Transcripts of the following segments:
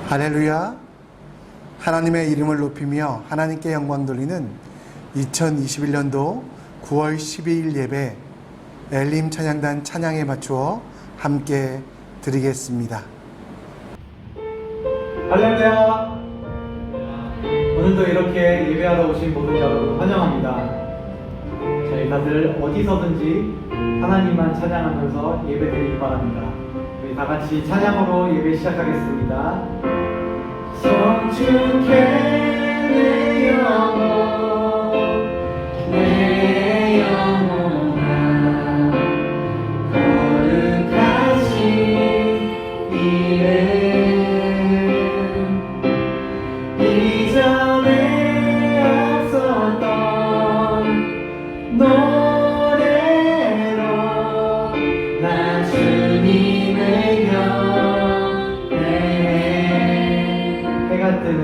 할렐루야. 하나님의 이름을 높이며 하나님께 영광 돌리는 2021년도 9월 12일 예배 엘림 찬양단 찬양에 맞추어 함께 드리겠습니다. 할렐루야. 오늘도 이렇게 예배하러 오신 모든 여러분 환영합니다. 저희 다들 어디서든지 하나님만 찬양하면서 예배드리기 바랍니다. 우리 다 같이 찬양으로 예배 시작하겠습니다. 성주께 내 영혼 내 영혼아 거룩하신 이름 이전에 앞섰던 노래로 나 주님의 곁에 해가 뜨는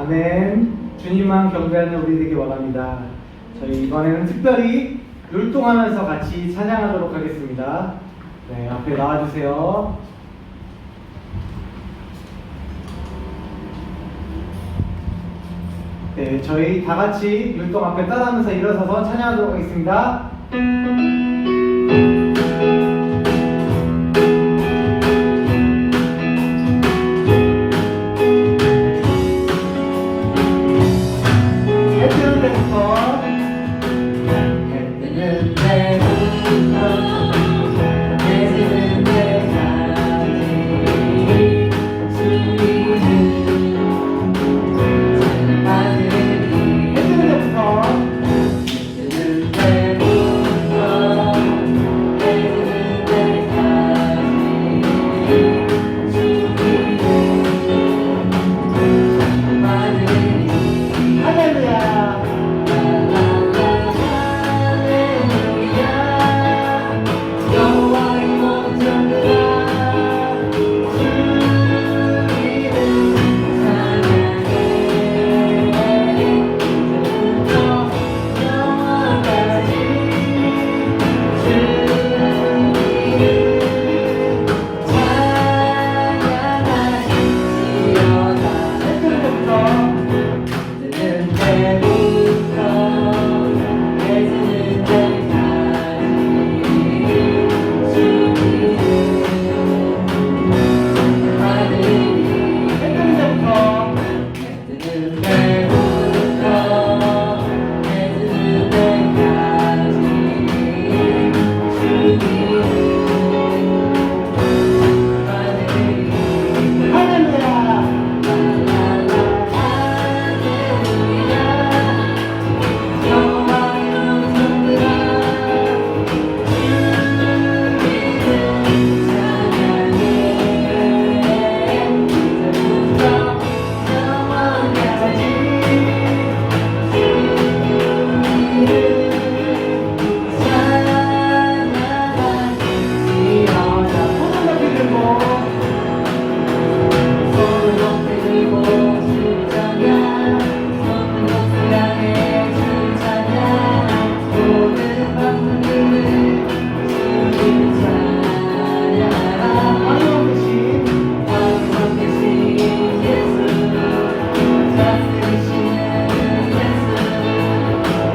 아멘. 주님만 경배하는 우리 되기 원합니다. 저희 이번에는 특별히 율동하면서 같이 찬양하도록 하겠습니다. 네, 앞에 나와주세요. 네, 저희 다 같이 율동 앞에 따라하면서 일어서서 찬양하도록 하겠습니다. 해 뜨는 데부터 해뜨는 데까지 주님은 하늘이 해 뜨는 데부터 뜨는 데부터 해뜨는 데까지 주님은 하늘이 할렐루야. 여호와의 목전들아 주님을 찬양해 이제부터 영원까지 주님을 찬양하시리어다. 뜨는 때부터 해지는 때까지 주님은 하늘이 해 뜨는 데부터 뜨는 때부터 해지는 때까지 주님은 하늘이 할렐루야. 손을 높이 들고 손을 높이 들고 주 찬양, 손을 높이 향해 주 찬양, 모든 만물을 주를 찬양하라. 왕이왕 되신 왕이왕 되신 예수, 다스리시는 예수,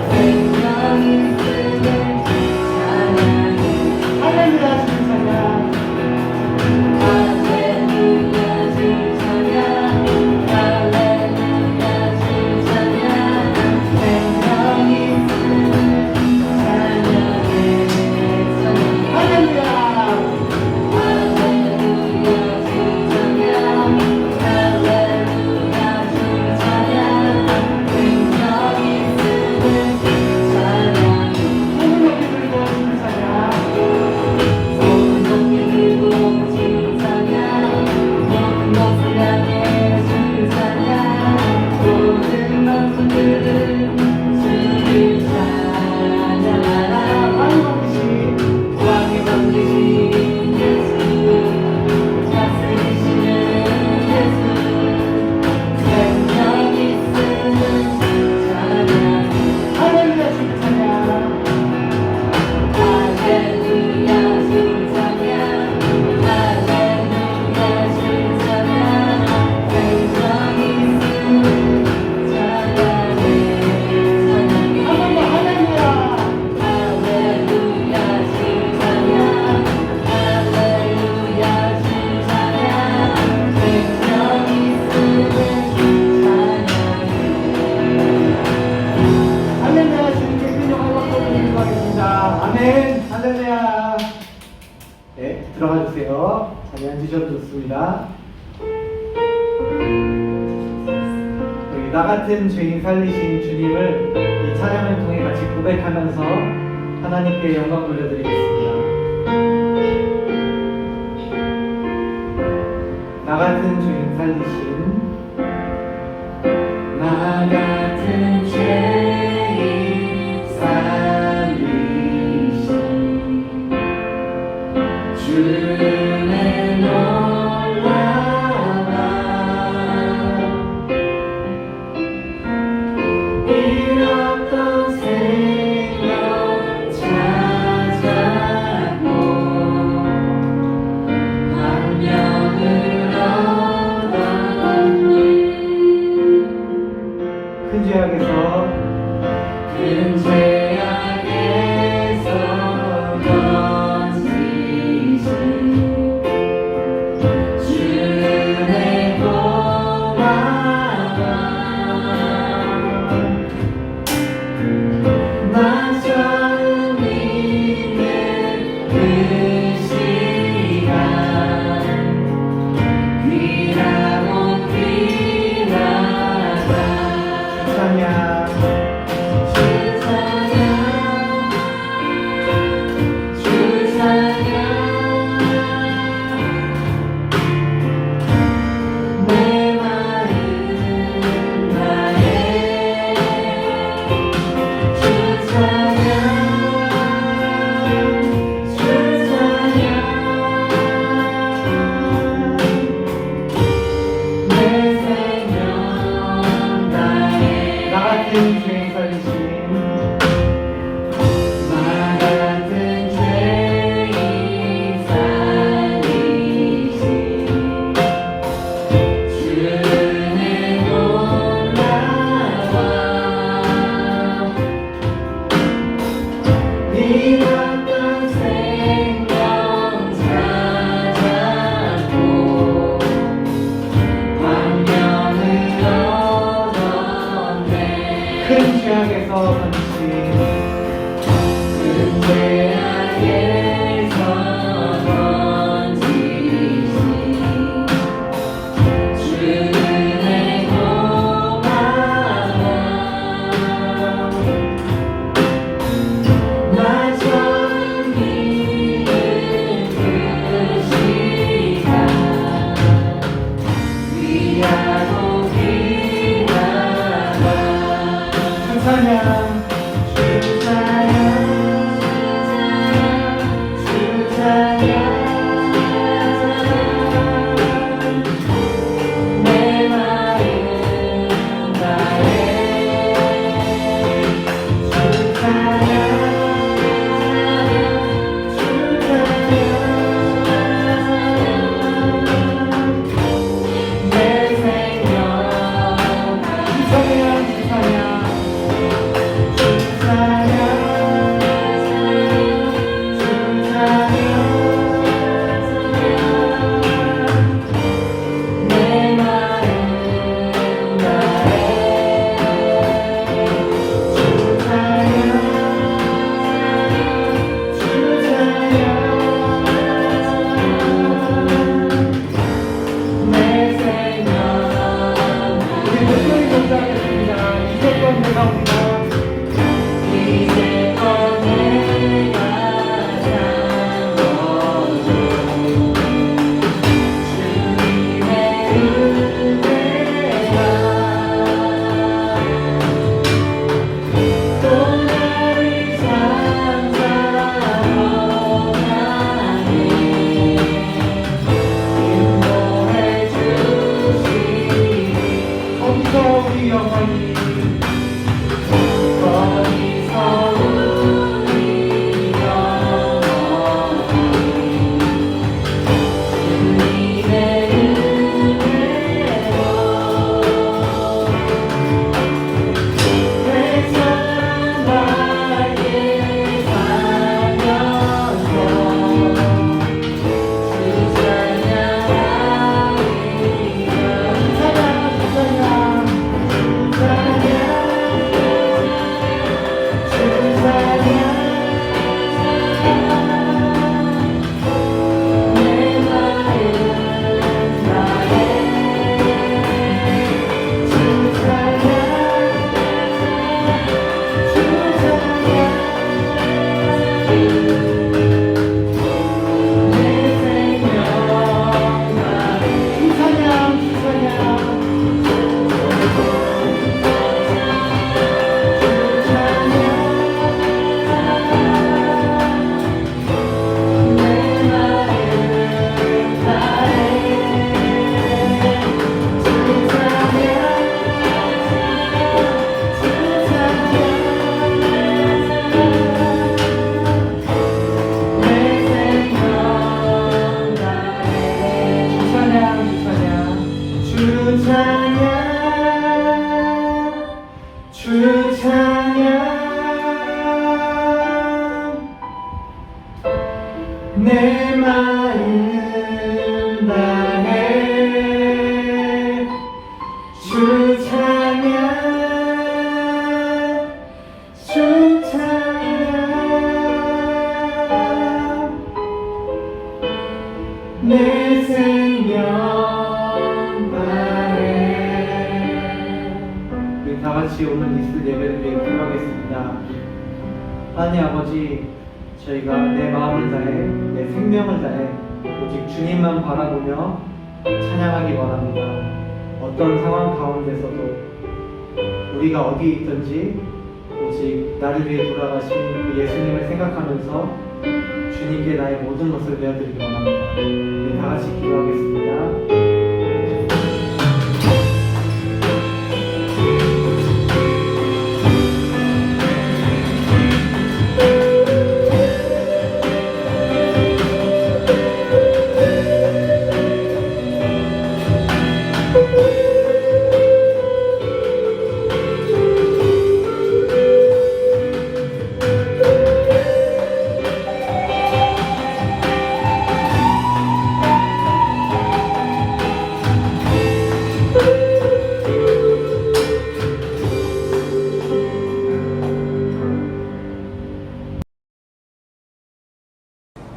생명 있으는 찬양해. 할렐루야. 주님 찬양. 할렐루야 주 찬양, 할렐루야 주 찬양, 생명 있으는 찬양해. 할렐루야. 할렐루야 주 찬양, 할렐루야 주 찬양, 생명 있으는 찬양해. 손을 높이 들고 주님 찬양. 손 높이 들고 주 찬양, 모든 것을 향해 주 찬양, 모든 만물들은 주를 찬양하라. 왕이왕 되신 왕의 왕 되신 예수, 다스리시는 예수, 생명 있으는 찬양해. 할렐루야. 주님 찬양. 할렐루야 주 찬양, 할렐루야 주 찬양, 생명 있으는 찬양해. 한 번 더 할렐루야. 할렐루야 주 찬양, 할렐루야 주 찬양, 생명 있으는 찬양해. 할렐루야. 주님께 큰 영광과 복을 드리고 하겠습니다. 아멘. 할렐루야. 네, 들어가 주세요. 자리 앉으셔도 좋습니다. 여기 나 같은 죄인 살리신 주님을 이 찬양을 통해 같이 고백하면서 하나님께 영광 돌려드리겠습니다. 나 같은 죄인 살리신 나 같은 죄인 살리신 주의 놀라와 죄악에서 큰 죄악에서 건지신 주의 고마워 나 처음 믿는 그 시간 귀하고 귀하다 찬양 나 같은 죄인 살리신 나 같은 죄인 살리신 주는 놀라워 네 어떤 생명 찾았고 광명을 얻었네 큰 죄악에서 건지신 큰 죄악에서 건지신 주의 고마워 나 처음 믿는 그 시간 귀하고 귀하다 찬양 내 마음 다해 내 생명 내 마음 내 생명 우리 목소리 동작하겠습니다. 이제껏 내가 온다 이제껏 내가 살아온 주님의 은혜가 또 나를 찾아오다니 인도해 주시니 거기서 우리 영원히 거기서 우리 영원히 주님의 은혜로 내 사랑 밝게 살면서 주 찬양하리라 찬양 찬양 우리 다 같이 오늘 있을 예배를 위해 기도하겠습니다. 하나님 아버지, 저희가 내 마음을 다해, 내 생명을 다해 오직 주님만 바라보며 찬양하기 바랍니다. 어떤 상황 가운데서도 우리가 어디에 있든지 오직 나를 위해 돌아가신 그 예수님을 생각하면서 주님께 나의 모든 것을 내어드리기 원합니다. 우리 다 같이 기도하겠습니다.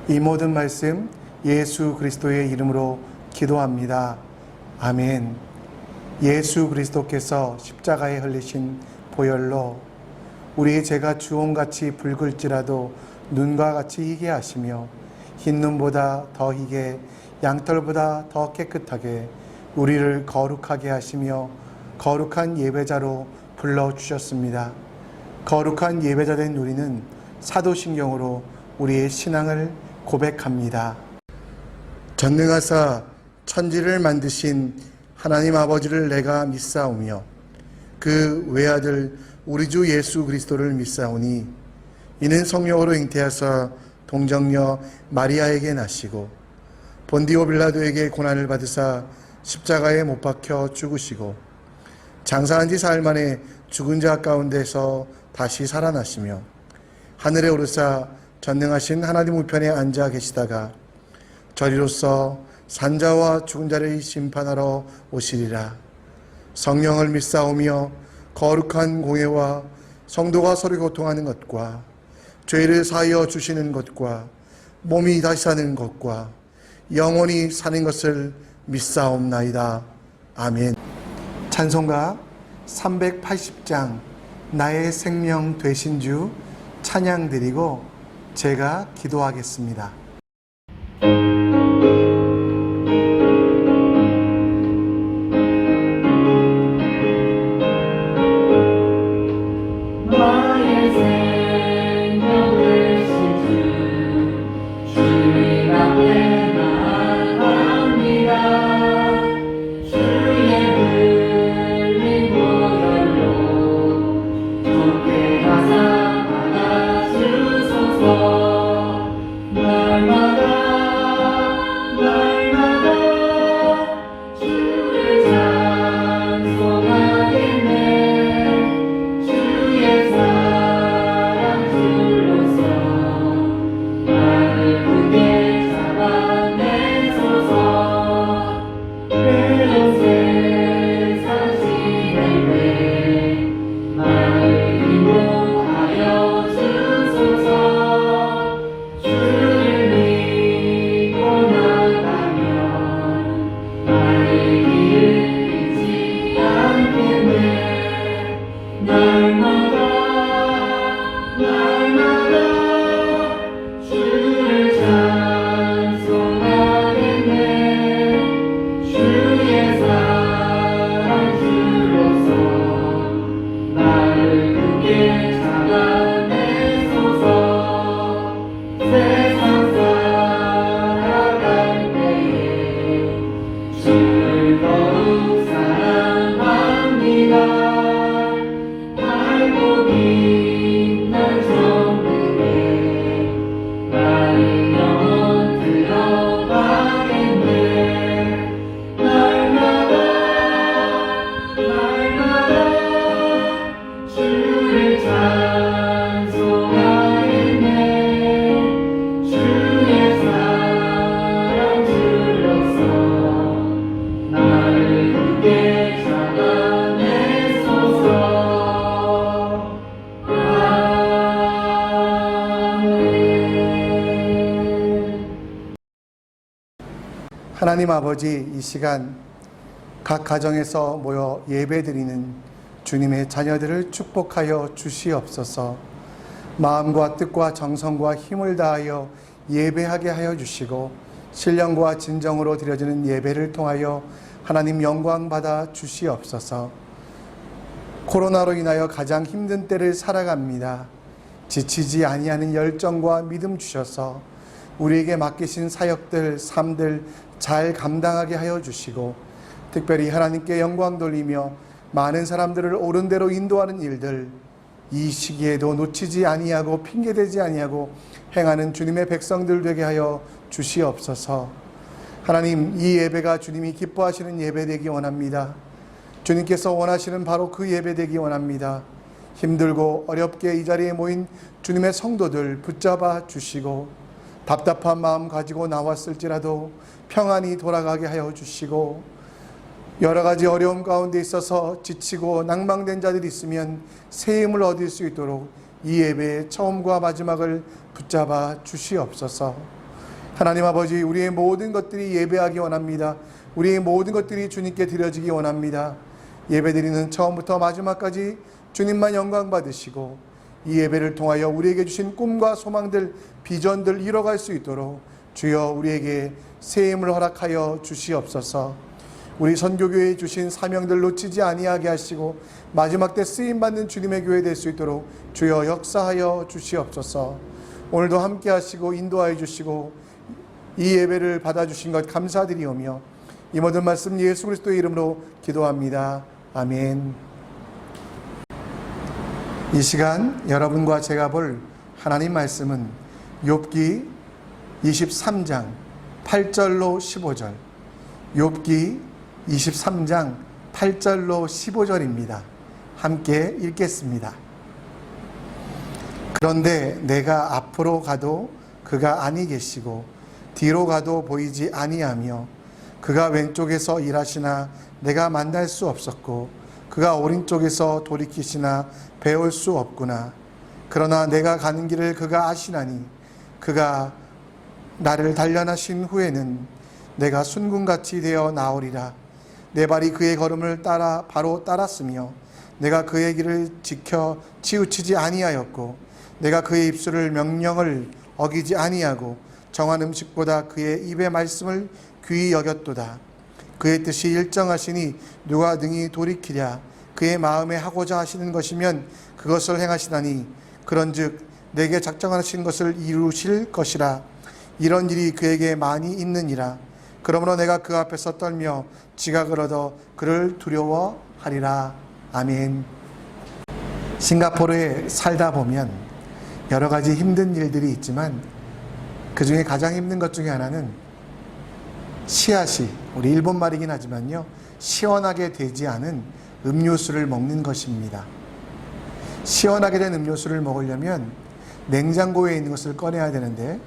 이 모든 말씀 예수 그리스도의 이름으로 기도합니다. 아멘. 예수 그리스도께서 십자가에 흘리신 보혈로 우리의 죄가 주홍같이 붉을지라도 눈과 같이 희게 하시며 흰눈보다 더 희게 양털보다 더 깨끗하게 우리를 거룩하게 하시며 거룩한 예배자로 불러주셨습니다. 거룩한 예배자 된 우리는 사도신경으로 우리의 신앙을 고백합니다. 전능하사 천지를 만드신 하나님 아버지를 내가 믿사오며 그 외아들 우리 주 예수 그리스도를 믿사오니 이는 성령으로 잉태하사 동정녀 마리아에게 나시고 본디오 빌라도에게 고난을 받으사 십자가에 못 박혀 죽으시고 장사한 지 사흘 만에 죽은 자 가운데서 다시 살아나시며 하늘에 오르사 전능하신 하나님 우편에 앉아 계시다가 저리로서 산자와 죽은 자를 심판하러 오시리라. 성령을 믿사오며 거룩한 공예와 성도가 서로 교통하는 것과 죄를 사하여 주시는 것과 몸이 다시 사는 것과 영원히 사는 것을 믿사옵나이다. 아멘. 찬송가 380장 나의 생명 되신 주 찬양 드리고 제가 기도하겠습니다. 나의 생명 되신 주 주님 앞에 나아갑니다. 주의 흘린 보혈로 좋게 하사 받아주소서. 날마다 주를 찬송하겠네. 주의 사랑 줄로서 나를 굳게 잡아내소서. 외로운 세상 시대에 나를 인도하여 주소서. 주를 믿고 나가면 나의 길을 잃지 않겠네. 날마다 주를 찬송하겠네. 주의 사랑 줄로서 나를 굳게 잡아내소서. 세상 살아갈 때에 주를 더욱 사랑합니다. 알고 빛난 천국에 나의 영혼 들어가겠네. 날마다 주를 찬송하겠네. 주의 사랑 줄로서 나를 굳게 잡아내소서. 아멘. 하나님 아버지, 이 시간 각 가정에서 모여 예배드리는 주님의 자녀들을 축복하여 주시옵소서. 마음과 뜻과 정성과 힘을 다하여 예배하게 하여 주시고 신령과 진정으로 드려지는 예배를 통하여 하나님 영광 받아 주시옵소서. 코로나로 인하여 가장 힘든 때를 살아갑니다. 지치지 아니하는 열정과 믿음 주셔서 우리에게 맡기신 사역들, 삶들 잘 감당하게 하여 주시고 특별히 하나님께 영광 돌리며 많은 사람들을 옳은 대로 인도하는 일들 이 시기에도 놓치지 아니하고 핑계대지 아니하고 행하는 주님의 백성들 되게 하여 주시옵소서. 하나님, 이 예배가 주님이 기뻐하시는 예배 되기 원합니다. 주님께서 원하시는 바로 그 예배 되기 원합니다. 힘들고 어렵게 이 자리에 모인 주님의 성도들 붙잡아 주시고 답답한 마음 가지고 나왔을지라도 평안히 돌아가게 하여 주시고 여러 가지 어려움 가운데 있어서 지치고 낭망된 자들이 있으면 새 힘을 얻을 수 있도록 이 예배의 처음과 마지막을 붙잡아 주시옵소서. 하나님 아버지, 우리의 모든 것들이 예배하기 원합니다. 우리의 모든 것들이 주님께 드려지기 원합니다. 예배드리는 처음부터 마지막까지 주님만 영광 받으시고 이 예배를 통하여 우리에게 주신 꿈과 소망들, 비전들 이뤄갈 수 있도록 주여 우리에게 새 힘을 허락하여 주시옵소서. 우리 선교교회에 주신 사명들 놓치지 아니하게 하시고 마지막 때 쓰임받는 주님의 교회 될 수 있도록 주여 역사하여 주시옵소서. 오늘도 함께 하시고 인도하여 주시고 이 예배를 받아주신 것 감사드리오며 이 모든 말씀 예수 그리스도의 이름으로 기도합니다. 아멘. 이 시간 여러분과 제가 볼 하나님 말씀은 욥기 23장 8절로 15절, 욥기 23장 8절로 15절입니다. 함께 읽겠습니다. 그런데 내가 앞으로 가도 그가 아니 계시고 뒤로 가도 보이지 아니하며 그가 왼쪽에서 일하시나 내가 만날 수 없었고 그가 오른쪽에서 돌이키시나 배울 수 없구나. 그러나 내가 가는 길을 그가 아시나니 그가 나를 단련하신 후에는 내가 순금같이 되어 나오리라. 내 발이 그의 걸음을 따라 바로 따랐으며 내가 그의 길을 지켜 치우치지 아니하였고 내가 그의 입술을 명령을 어기지 아니하고 정한 음식보다 그의 입의 말씀을 귀히 여겼도다. 그의 뜻이 일정하시니 누가 능히 돌이키랴. 그의 마음에 하고자 하시는 것이면 그것을 행하시나니 그런즉 내게 작정하신 것을 이루실 것이라. 이런 일이 그에게 많이 있느니라. 그러므로 내가 그 앞에서 떨며 지각을 얻어 그를 두려워하리라. 아멘. 싱가포르에 살다 보면 여러 가지 힘든 일들이 있지만 그 중에 가장 힘든 것 중에 하나는 씨앗이, 우리 일본 말이긴 하지만요, 시원하게 되지 않은 음료수를 먹는 것입니다. 시원하게 된 음료수를 먹으려면 냉장고에 있는 것을 꺼내야 되는데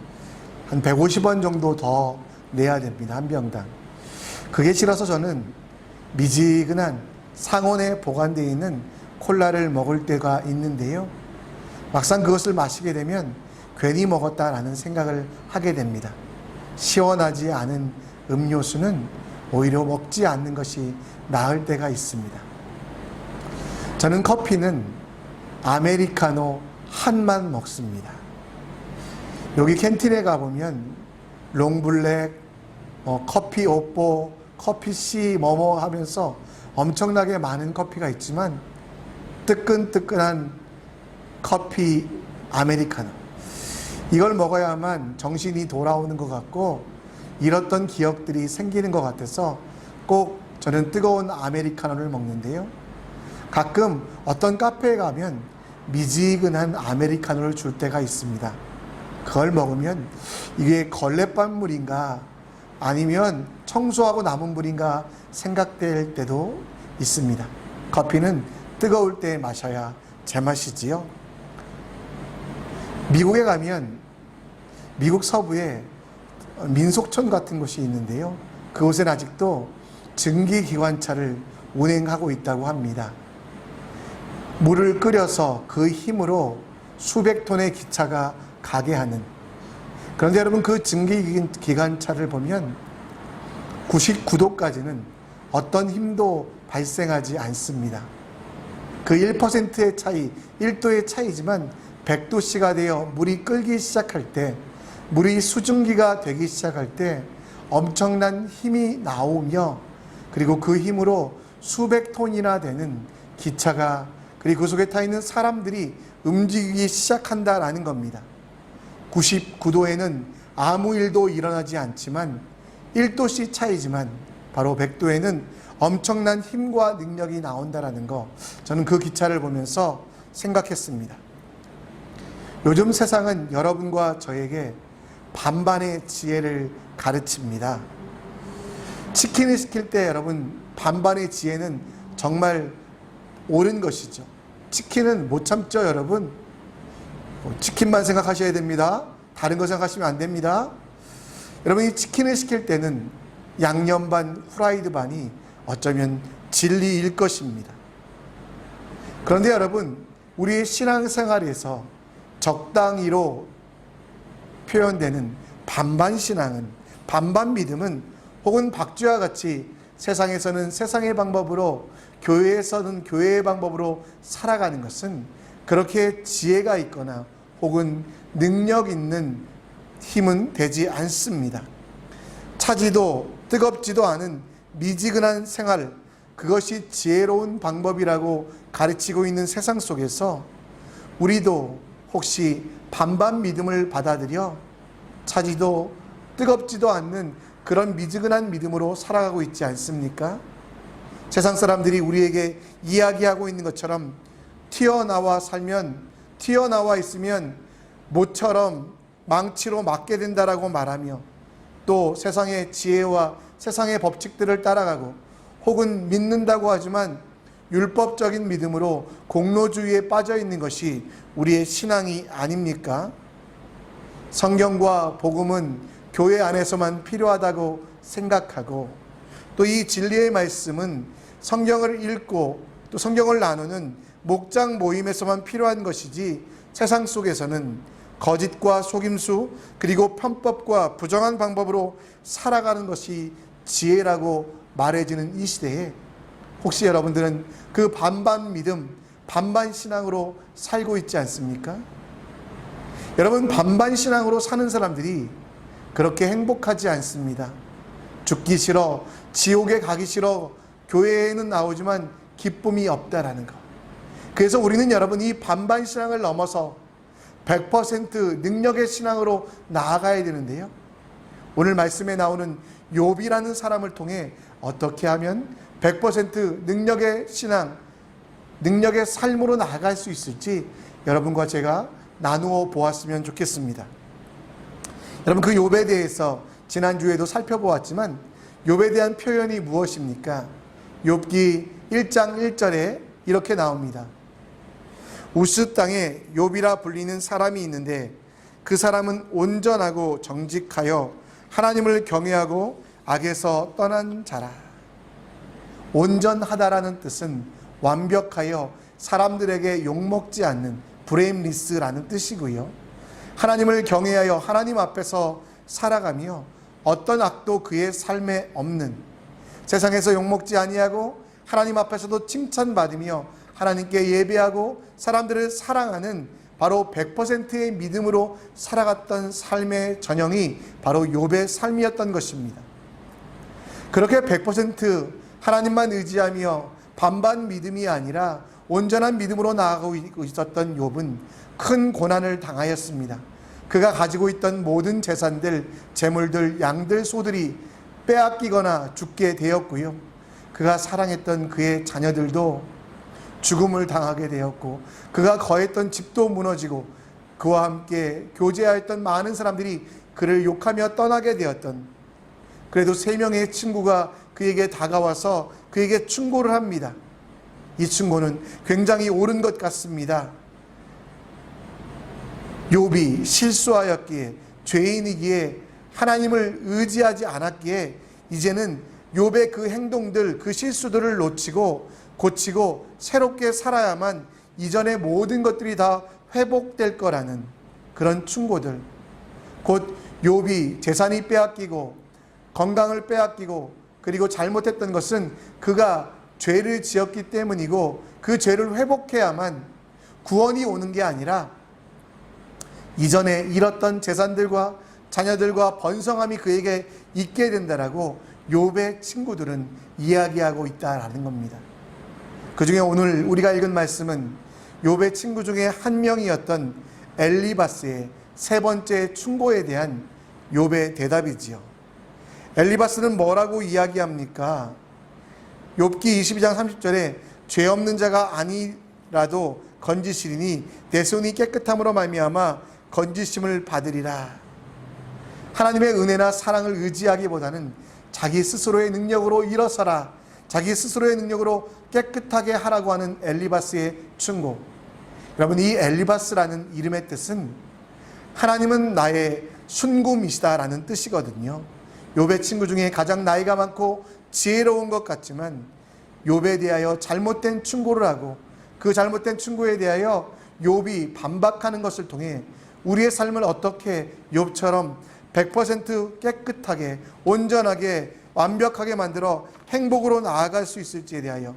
한 150원 정도 더 내야 됩니다. 한 병당. 그게 싫어서 저는 미지근한 상온에 보관되어 있는 콜라를 먹을 때가 있는데요, 막상 그것을 마시게 되면 괜히 먹었다라는 생각을 하게 됩니다. 시원하지 않은 음료수는 오히려 먹지 않는 것이 나을 때가 있습니다. 저는 커피는 아메리카노 한만 먹습니다. 여기 캔틴에 가보면 롱블랙, 커피 오뽀, 커피 C 뭐뭐 하면서 엄청나게 많은 커피가 있지만 뜨끈뜨끈한 커피 아메리카노, 이걸 먹어야만 정신이 돌아오는 것 같고 잃었던 기억들이 생기는 것 같아서 꼭 저는 뜨거운 아메리카노를 먹는데요, 가끔 어떤 카페에 가면 미지근한 아메리카노를 줄 때가 있습니다. 그걸 먹으면 이게 걸레밥물인가 아니면 청소하고 남은 물인가 생각될 때도 있습니다. 커피는 뜨거울 때 마셔야 제맛이지요. 미국에 가면 미국 서부에 민속촌 같은 곳이 있는데요, 그곳엔 아직도 증기기관차를 운행하고 있다고 합니다. 물을 끓여서 그 힘으로 수백 톤의 기차가 가게 하는. 그런데 여러분, 그 증기기관차를 보면 99도까지는 어떤 힘도 발생하지 않습니다. 그 1%의 차이, 1도의 차이지만 100도씨가 되어 물이 끓기 시작할 때, 물이 수증기가 되기 시작할 때 엄청난 힘이 나오며, 그리고 그 힘으로 수백 톤이나 되는 기차가, 그리고 그 속에 타 있는 사람들이 움직이기 시작한다라는 겁니다. 99도에는 아무 일도 일어나지 않지만 1도씨 차이지만 바로 100도에는 엄청난 힘과 능력이 나온다라는 거, 저는 그 기차를 보면서 생각했습니다. 요즘 세상은 여러분과 저에게 반반의 지혜를 가르칩니다. 치킨을 시킬 때 여러분, 반반의 지혜는 정말 옳은 것이죠. 치킨은 못 참죠, 여러분. 치킨만 생각하셔야 됩니다. 다른 거 생각하시면 안 됩니다. 여러분이 치킨을 시킬 때는 양념 반, 후라이드 반이 어쩌면 진리일 것입니다. 그런데 여러분, 우리의 신앙생활에서 적당히로 표현되는 반반 신앙은, 반반 믿음은, 혹은 박쥐와 같이 세상에서는 세상의 방법으로, 교회에서는 교회의 방법으로 살아가는 것은 그렇게 지혜가 있거나 혹은 능력 있는 힘은 되지 않습니다. 차지도 뜨겁지도 않은 미지근한 생활, 그것이 지혜로운 방법이라고 가르치고 있는 세상 속에서 우리도 혹시 반반 믿음을 받아들여 차지도 뜨겁지도 않는 그런 미지근한 믿음으로 살아가고 있지 않습니까? 세상 사람들이 우리에게 이야기하고 있는 것처럼 튀어나와 살면, 튀어나와 있으면 모처럼 망치로 맞게 된다라고 말하며, 또 세상의 지혜와 세상의 법칙들을 따라가고, 혹은 믿는다고 하지만 율법적인 믿음으로 공로주의에 빠져 있는 것이 우리의 신앙이 아닙니까? 성경과 복음은 교회 안에서만 필요하다고 생각하고, 또 이 진리의 말씀은 성경을 읽고 또 성경을 나누는 목장 모임에서만 필요한 것이지, 세상 속에서는 거짓과 속임수, 그리고 편법과 부정한 방법으로 살아가는 것이 지혜라고 말해지는 이 시대에 혹시 여러분들은 그 반반 믿음, 반반 신앙으로 살고 있지 않습니까? 여러분, 반반 신앙으로 사는 사람들이 그렇게 행복하지 않습니다. 죽기 싫어, 지옥에 가기 싫어, 교회에는 나오지만 기쁨이 없다라는 것. 그래서 우리는 여러분, 이 반반 신앙을 넘어서 100% 능력의 신앙으로 나아가야 되는데요. 오늘 말씀에 나오는 욥이라는 사람을 통해 어떻게 하면 100% 능력의 신앙, 능력의 삶으로 나아갈 수 있을지 여러분과 제가 나누어 보았으면 좋겠습니다. 여러분, 그 욥에 대해서 지난주에도 살펴보았지만 욥에 대한 표현이 무엇입니까? 욥기 1장 1절에 이렇게 나옵니다. 우스 땅에 욥이라 불리는 사람이 있는데 그 사람은 온전하고 정직하여 하나님을 경외하고 악에서 떠난 자라. 온전하다라는 뜻은 완벽하여 사람들에게 욕먹지 않는 브레임리스라는 뜻이고요. 하나님을 경외하여 하나님 앞에서 살아가며 어떤 악도 그의 삶에 없는, 세상에서 욕먹지 아니하고 하나님 앞에서도 칭찬받으며 하나님께 예배하고 사람들을 사랑하는 바로 100%의 믿음으로 살아갔던 삶의 전형이 바로 욥의 삶이었던 것입니다. 그렇게 100% 하나님만 의지하며 반반 믿음이 아니라 온전한 믿음으로 나아가고 있었던 욥은 큰 고난을 당하였습니다. 그가 가지고 있던 모든 재산들, 재물들, 양들, 소들이 빼앗기거나 죽게 되었고요. 그가 사랑했던 그의 자녀들도 죽음을 당하게 되었고, 그가 거했던 집도 무너지고, 그와 함께 교제하였던 많은 사람들이 그를 욕하며 떠나게 되었던, 그래도 3명의 친구가 그에게 다가와서 그에게 충고를 합니다. 이 충고는 굉장히 옳은 것 같습니다. 욥이 실수하였기에, 죄인이기에, 하나님을 의지하지 않았기에 이제는 욥의 그 행동들, 그 실수들을 놓치고 고치고 새롭게 살아야만 이전의 모든 것들이 다 회복될 거라는 그런 충고들, 곧 욥이 재산이 빼앗기고 건강을 빼앗기고, 그리고 잘못했던 것은 그가 죄를 지었기 때문이고 그 죄를 회복해야만 구원이 오는 게 아니라 이전에 잃었던 재산들과 자녀들과 번성함이 그에게 있게 된다라고 욥의 친구들은 이야기하고 있다라는 겁니다. 그 중에 오늘 우리가 읽은 말씀은 욥의 친구 중에 한 명이었던 엘리바스의 세 번째 충고에 대한 욥의 대답이지요. 엘리바스는 뭐라고 이야기합니까? 욥기 22장 30절에 죄 없는 자가 아니라도 건지시리니 내 손이 깨끗함으로 말미암아 건지심을 받으리라. 하나님의 은혜나 사랑을 의지하기보다는 자기 스스로의 능력으로 일어서라, 자기 스스로의 능력으로 깨끗하게 하라고 하는 엘리바스의 충고. 여러분, 이 엘리바스라는 이름의 뜻은 하나님은 나의 순금이시다라는 뜻이거든요. 욥의 친구 중에 가장 나이가 많고 지혜로운 것 같지만 욥에 대하여 잘못된 충고를 하고 그 잘못된 충고에 대하여 욥이 반박하는 것을 통해 우리의 삶을 어떻게 욥처럼 100% 깨끗하게 온전하게 완벽하게 만들어 행복으로 나아갈 수 있을지에 대하여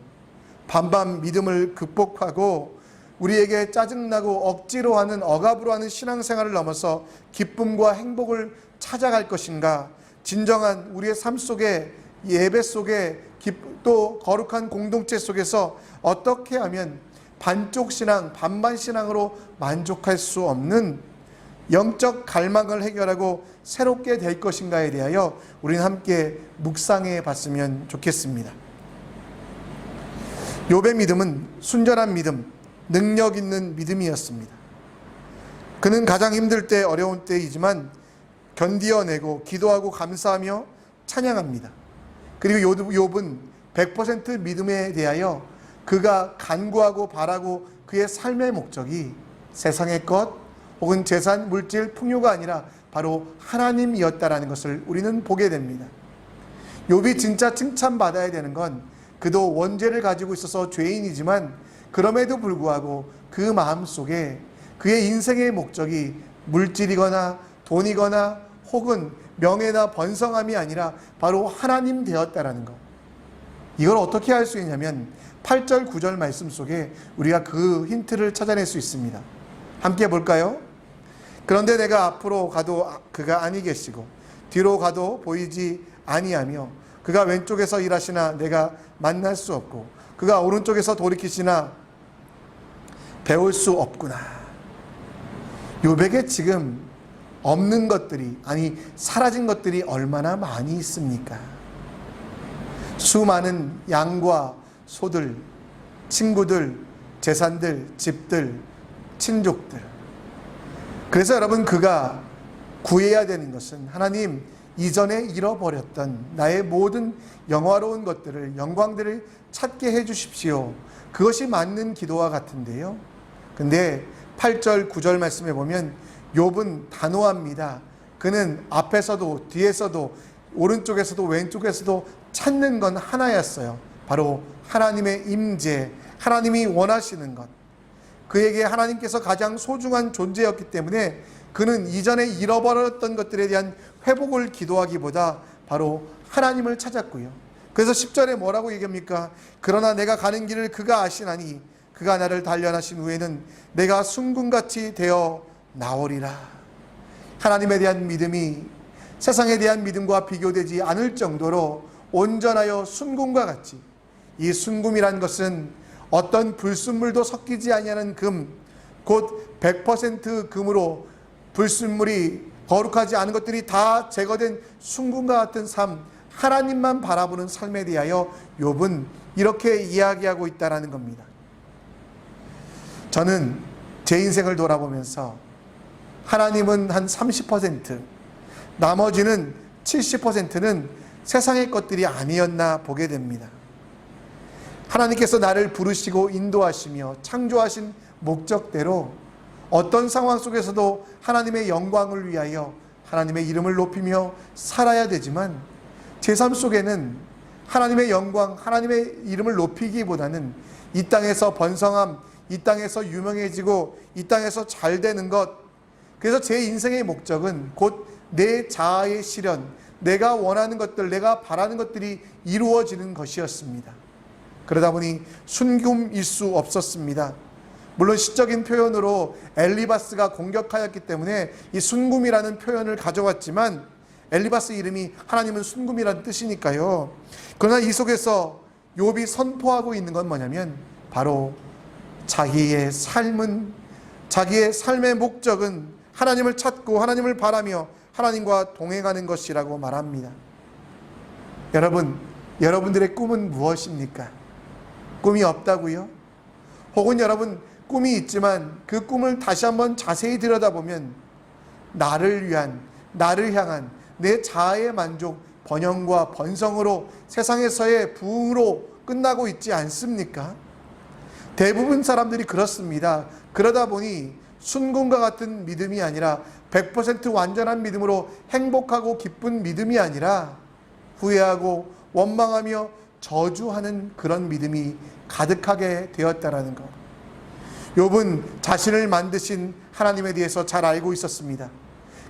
반반 믿음을 극복하고 우리에게 짜증나고 억지로 하는 억압으로 하는 신앙생활을 넘어서 기쁨과 행복을 찾아갈 것인가, 진정한 우리의 삶 속에 예배 속에 또 거룩한 공동체 속에서 어떻게 하면 반쪽 신앙, 반반 신앙으로 만족할 수 없는 영적 갈망을 해결하고 새롭게 될 것인가에 대하여 우리는 함께 묵상해 봤으면 좋겠습니다. 욥의 믿음은 순전한 믿음, 능력 있는 믿음이었습니다. 그는 가장 힘들 때, 어려운 때이지만 견디어내고 기도하고 감사하며 찬양합니다. 그리고 욥은 100% 믿음에 대하여 그가 간구하고 바라고 그의 삶의 목적이 세상의 것 혹은 재산, 물질, 풍요가 아니라 바로 하나님이었다라는 것을 우리는 보게 됩니다. 욥이 진짜 칭찬받아야 되는 건 그도 원죄를 가지고 있어서 죄인이지만 그럼에도 불구하고 그 마음속에 그의 인생의 목적이 물질이거나 돈이거나 혹은 명예나 번성함이 아니라 바로 하나님 되었다라는 것. 이걸 어떻게 할 수 있냐면 8절 9절 말씀 속에 우리가 그 힌트를 찾아낼 수 있습니다. 함께 볼까요? 그런데 내가 앞으로 가도 그가 아니 계시고 뒤로 가도 보이지 아니하며 그가 왼쪽에서 일하시나 내가 만날 수 없고 그가 오른쪽에서 돌이키시나 배울 수 없구나. 욥에게 지금 없는 것들이, 아니 사라진 것들이 얼마나 많이 있습니까? 수많은 양과 소들, 친구들, 재산들, 집들, 친족들. 그래서 여러분, 그가 구해야 되는 것은 하나님, 이전에 잃어버렸던 나의 모든 영화로운 것들을, 영광들을 찾게 해 주십시오. 그것이 맞는 기도와 같은데요. 근데 8절 9절 말씀에 보면 욥은 단호합니다. 그는 앞에서도 뒤에서도 오른쪽에서도 왼쪽에서도 찾는 건 하나였어요. 바로 하나님의 임재, 하나님이 원하시는 것. 그에게 하나님께서 가장 소중한 존재였기 때문에 그는 이전에 잃어버렸던 것들에 대한 회복을 기도하기보다 바로 하나님을 찾았고요. 그래서 10절에 뭐라고 얘기합니까? 그러나 내가 가는 길을 그가 아시나니 그가 나를 단련하신 후에는 내가 순금같이 되어 나오리라. 하나님에 대한 믿음이 세상에 대한 믿음과 비교되지 않을 정도로 온전하여 순금과 같이, 이 순금이란 것은 어떤 불순물도 섞이지 아니하는 금, 곧 100% 금으로 불순물이 거룩하지 않은 것들이 다 제거된 순금과 같은 삶, 하나님만 바라보는 삶에 대하여 욥은 이렇게 이야기하고 있다는 겁니다. 저는 제 인생을 돌아보면서 하나님은 한 30%, 나머지는 70%는 세상의 것들이 아니었나 보게 됩니다. 하나님께서 나를 부르시고 인도하시며 창조하신 목적대로 어떤 상황 속에서도 하나님의 영광을 위하여 하나님의 이름을 높이며 살아야 되지만 제 삶 속에는 하나님의 영광, 하나님의 이름을 높이기보다는 이 땅에서 번성함, 이 땅에서 유명해지고 이 땅에서 잘 되는 것, 그래서 제 인생의 목적은 곧 내 자아의 실현, 내가 원하는 것들, 내가 바라는 것들이 이루어지는 것이었습니다. 그러다 보니 순금일 수 없었습니다. 물론 시적인 표현으로 엘리바스가 공격하였기 때문에 이 순금이라는 표현을 가져왔지만 엘리바스 이름이 하나님은 순금이라는 뜻이니까요. 그러나 이 속에서 욥이 선포하고 있는 건 뭐냐면 바로 자기의 삶의 목적은 하나님을 찾고 하나님을 바라며 하나님과 동행하는 것이라고 말합니다. 여러분, 여러분들의 꿈은 무엇입니까? 꿈이 없다고요? 혹은 여러분 꿈이 있지만 그 꿈을 다시 한번 자세히 들여다보면 나를 향한 내 자아의 만족, 번영과 번성으로 세상에서의 부흥으로 끝나고 있지 않습니까? 대부분 사람들이 그렇습니다. 그러다 보니 순금과 같은 믿음이 아니라 100% 완전한 믿음으로 행복하고 기쁜 믿음이 아니라 후회하고 원망하며 저주하는 그런 믿음이 가득하게 되었다라는 것. 욥은 자신을 만드신 하나님에 대해서 잘 알고 있었습니다.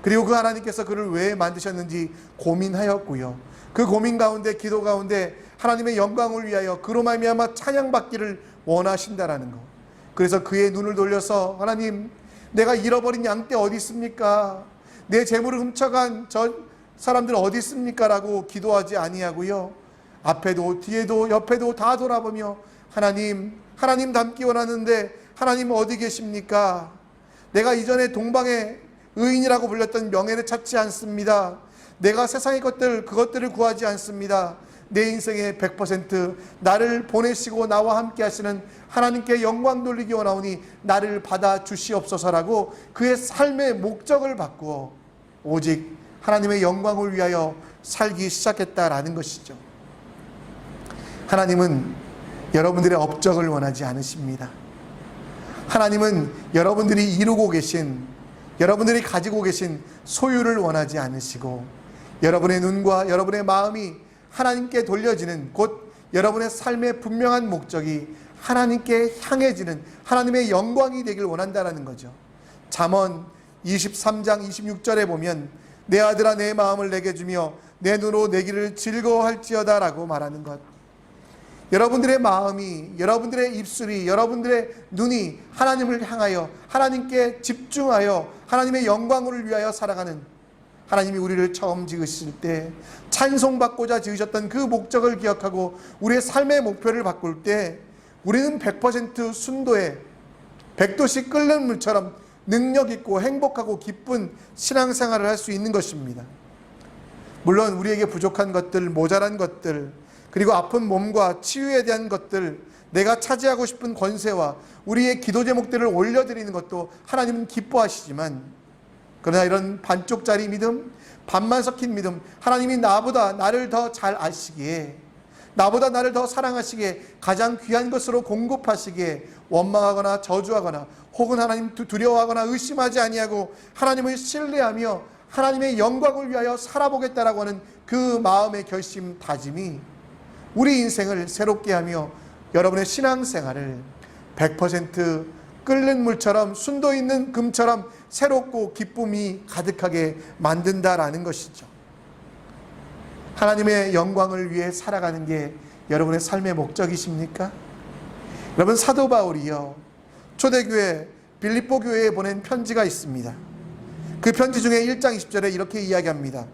그리고 그 하나님께서 그를 왜 만드셨는지 고민하였고요. 그 고민 가운데, 기도 가운데 하나님의 영광을 위하여 그로 말미암아 찬양받기를 원하신다라는 것. 그래서 그의 눈을 돌려서 하나님, 내가 잃어버린 양떼 어디 있습니까? 내 재물을 훔쳐간 저 사람들 어디 있습니까? 라고 기도하지 아니하고요. 앞에도 뒤에도 옆에도 다 돌아보며 하나님 닮기 원하는데 하나님 어디 계십니까? 내가 이전에 동방의 의인이라고 불렸던 명예를 찾지 않습니다. 내가 세상의 그것들을 구하지 않습니다. 내 인생의 100% 나를 보내시고 나와 함께 하시는 하나님께 영광 돌리기 원하오니 나를 받아 주시옵소서라고 그의 삶의 목적을 바꾸어 오직 하나님의 영광을 위하여 살기 시작했다라는 것이죠. 하나님은 여러분들의 업적을 원하지 않으십니다. 하나님은 여러분들이 이루고 계신, 여러분들이 가지고 계신 소유를 원하지 않으시고 여러분의 눈과 여러분의 마음이 하나님께 돌려지는, 곧 여러분의 삶의 분명한 목적이 하나님께 향해지는 하나님의 영광이 되길 원한다는 거죠. 잠언 23장 26절에 보면 내 아들아 내 마음을 내게 주며 내 눈으로 내 길을 즐거워할지어다 라고 말하는 것. 여러분들의 마음이, 여러분들의 입술이, 여러분들의 눈이 하나님을 향하여 하나님께 집중하여 하나님의 영광을 위하여 살아가는, 하나님이 우리를 처음 지으실 때 찬송받고자 지으셨던 그 목적을 기억하고 우리의 삶의 목표를 바꿀 때 우리는 100% 순도의 백도씩 끓는 물처럼 능력 있고 행복하고 기쁜 신앙생활을 할 수 있는 것입니다. 물론 우리에게 부족한 것들, 모자란 것들, 그리고 아픈 몸과 치유에 대한 것들, 내가 차지하고 싶은 권세와 우리의 기도 제목들을 올려드리는 것도 하나님은 기뻐하시지만, 그러나 이런 반쪽짜리 믿음, 반만 섞인 믿음, 하나님이 나보다 나를 더 잘 아시기에, 나보다 나를 더 사랑하시기에, 가장 귀한 것으로 공급하시기에 원망하거나 저주하거나 혹은 하나님 두려워하거나 의심하지 아니하고 하나님을 신뢰하며 하나님의 영광을 위하여 살아보겠다라고 하는 그 마음의 결심, 다짐이 우리 인생을 새롭게 하며 여러분의 신앙생활을 100% 끓는 물처럼, 순도 있는 금처럼 새롭고 기쁨이 가득하게 만든다라는 것이죠. 하나님의 영광을 위해 살아가는 게 여러분의 삶의 목적이십니까? 여러분, 사도 바울이요, 초대교회 빌립보 교회에 보낸 편지가 있습니다. 그 편지 중에 1장 20절에 이렇게 이야기합니다.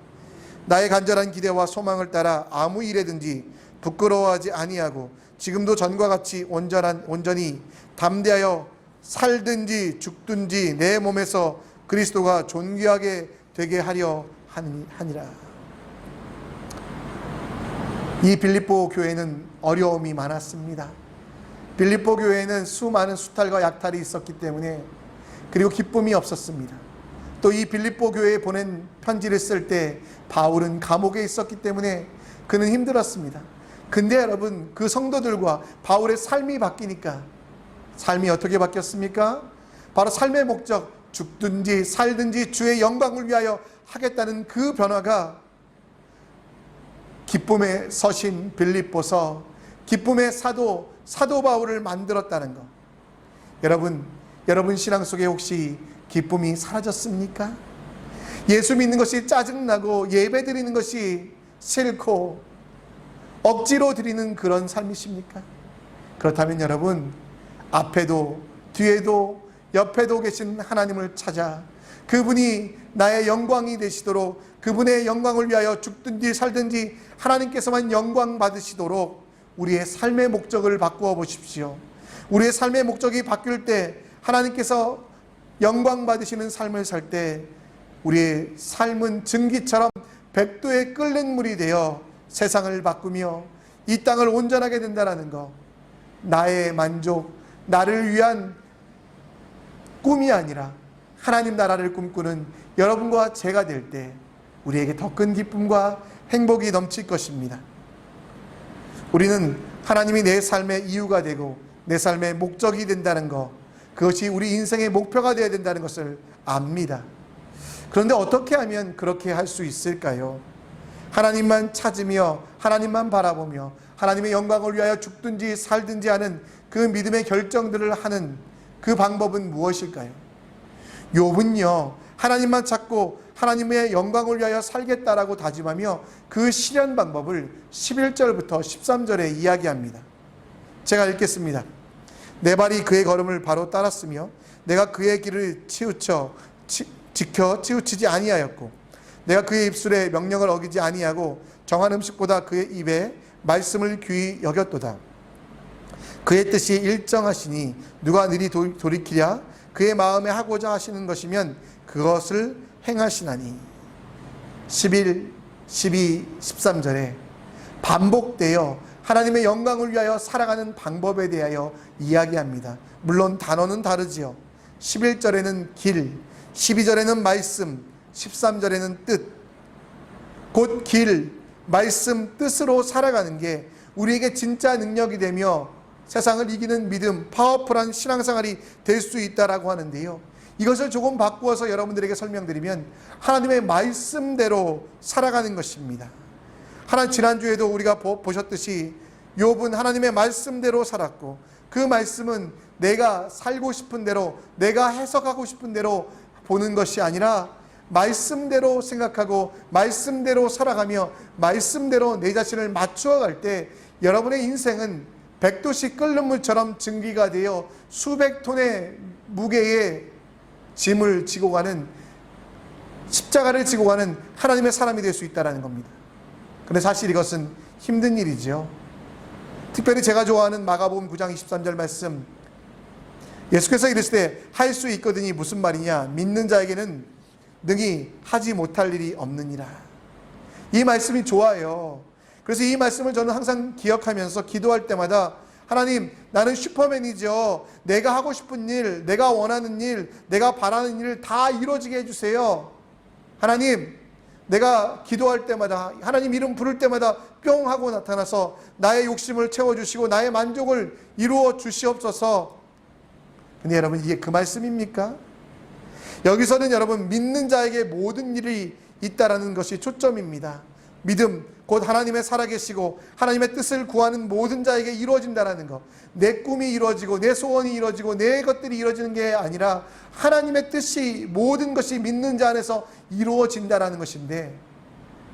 나의 간절한 기대와 소망을 따라 아무 일에든지 부끄러워하지 아니하고 지금도 전과 같이 온전히 담대하여 살든지 죽든지 내 몸에서 그리스도가 존귀하게 되게 하려 하니라. 이 빌립보 교회는 어려움이 많았습니다. 빌립보 교회에는 수많은 수탈과 약탈이 있었기 때문에, 그리고 기쁨이 없었습니다. 또 이 빌립보 교회에 보낸 편지를 쓸 때 바울은 감옥에 있었기 때문에 그는 힘들었습니다. 근데 여러분, 그 성도들과 바울의 삶이 바뀌니까, 삶이 어떻게 바뀌었습니까? 바로 삶의 목적, 죽든지 살든지 주의 영광을 위하여 하겠다는 그 변화가 기쁨의 서신 빌립보서, 기쁨의 사도 바울을 만들었다는 것. 여러분 신앙 속에 혹시 기쁨이 사라졌습니까? 예수 믿는 것이 짜증나고 예배 드리는 것이 싫고 억지로 드리는 그런 삶이십니까? 그렇다면 여러분, 앞에도 뒤에도 옆에도 계신 하나님을 찾아 그분이 나의 영광이 되시도록, 그분의 영광을 위하여 죽든지 살든지 하나님께서만 영광 받으시도록 우리의 삶의 목적을 바꾸어 보십시오. 우리의 삶의 목적이 바뀔 때, 하나님께서 영광 받으시는 삶을 살 때 우리의 삶은 증기처럼 백도에 끓는 물이 되어 세상을 바꾸며 이 땅을 온전하게 된다는 것, 나의 만족, 나를 위한 꿈이 아니라 하나님 나라를 꿈꾸는 여러분과 제가 될 때 우리에게 더 큰 기쁨과 행복이 넘칠 것입니다. 우리는 하나님이 내 삶의 이유가 되고 내 삶의 목적이 된다는 것, 그것이 우리 인생의 목표가 되어야 된다는 것을 압니다. 그런데 어떻게 하면 그렇게 할 수 있을까요? 하나님만 찾으며 하나님만 바라보며 하나님의 영광을 위하여 죽든지 살든지 하는 그 믿음의 결정들을 하는 그 방법은 무엇일까요? 욥은요, 하나님만 찾고 하나님의 영광을 위하여 살겠다라고 다짐하며 그 실현 방법을 11절부터 13절에 이야기합니다. 제가 읽겠습니다. 내 발이 그의 걸음을 바로 따랐으며 내가 그의 길을 지켜 치우치지 아니하였고 내가 그의 입술에 명령을 어기지 아니하고 정한 음식보다 그의 입에 말씀을 귀히 여겼도다. 그의 뜻이 일정하시니 누가 느리 돌이키랴. 그의 마음에 하고자 하시는 것이면 그것을 행하시나니. 11, 12, 13절에 반복되어 하나님의 영광을 위하여 살아가는 방법에 대하여 이야기합니다. 물론 단어는 다르지요. 11절에는 길, 12절에는 말씀, 13절에는 뜻. 곧 길, 말씀, 뜻으로 살아가는 게 우리에게 진짜 능력이 되며 세상을 이기는 믿음, 파워풀한 신앙생활이 될 수 있다라고 하는데요. 이것을 조금 바꾸어서 여러분들에게 설명드리면 하나님의 말씀대로 살아가는 것입니다. 지난주에도 우리가 보셨듯이 욥은 하나님의 말씀대로 살았고, 그 말씀은 내가 살고 싶은 대로, 내가 해석하고 싶은 대로 보는 것이 아니라 말씀대로 생각하고 말씀대로 살아가며 말씀대로 내 자신을 맞추어 갈 때 여러분의 인생은 백도씩 끓는 물처럼 증기가 되어 수백 톤의 무게의 짐을 지고 가는, 십자가를 지고 가는 하나님의 사람이 될 수 있다는 겁니다. 그런데 사실 이것은 힘든 일이죠. 특별히 제가 좋아하는 마가복음 9장 23절 말씀, 예수께서 이르시되 할 수 있거든이 무슨 말이냐, 믿는 자에게는 능히 하지 못할 일이 없느니라. 이 말씀이 좋아요. 그래서 이 말씀을 저는 항상 기억하면서 기도할 때마다, 하나님, 나는 슈퍼맨이죠. 내가 하고 싶은 일, 내가 원하는 일, 내가 바라는 일을 다 이루어지게 해주세요. 하나님, 내가 기도할 때마다, 하나님 이름 부를 때마다 뿅 하고 나타나서 나의 욕심을 채워주시고 나의 만족을 이루어 주시옵소서. 근데 여러분, 이게 그 말씀입니까? 여기서는 여러분, 믿는 자에게 모든 일이 있다라는 것이 초점입니다. 믿음, 곧 하나님의 살아계시고 하나님의 뜻을 구하는 모든 자에게 이루어진다는 것. 내 꿈이 이루어지고 내 소원이 이루어지고 내 것들이 이루어지는 게 아니라 하나님의 뜻이, 모든 것이 믿는 자 안에서 이루어진다는 것인데,